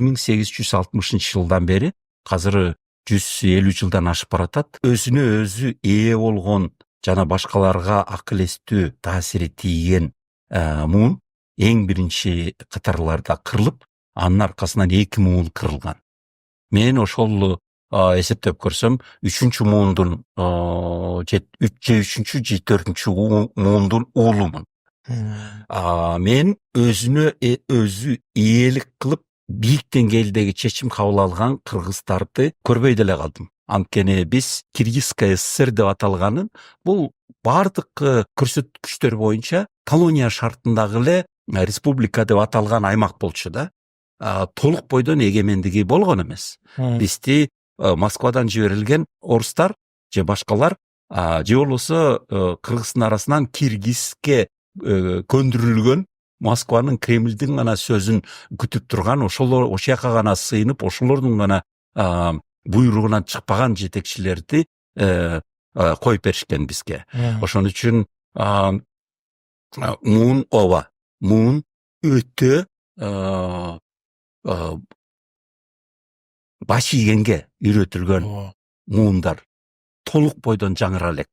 1860 жылдан бери азыр 150 жылдан ашып баратат. Өзүнө өзү ээ болгон жана башкаларга акыл эстүү таасири тийген муун эң биринчи катарларда кырылып, анын аркасынан 2 муун кырылган. Мен ошол эсептеп көрсөм, 3-чү муундун 3-чү же 4-чү муундун уулумун. Мен өзүнө өзү ээлик кылып бийик деңгээлдеги чечим кабыл алган кыргыздарды көрбөй деле калдым. Анткени биз Киргизская ССР деп аталганын бул бардык көрсөткүчтөр боюнча колония шартындагы эле республика деп аталган аймак болчу да. Толук бойдон эгемендиги болгон эмес. Бизди Москвадан жиберилген орустар же башкалар же болбосо кыргыздын арасынан Киргизге көндүрүлгөн Москванын Кремльдин гана сөзүн күтүп турган, ошолор ошол жака гана сыйынып, ошолордун гана буйругунан чыкпаган жетекчилерди коюп беришкен бизге. Ошон үчүн муун өтө баш ийгенге үйрөтүлгөн муундар толук бойдон жаңыра элек.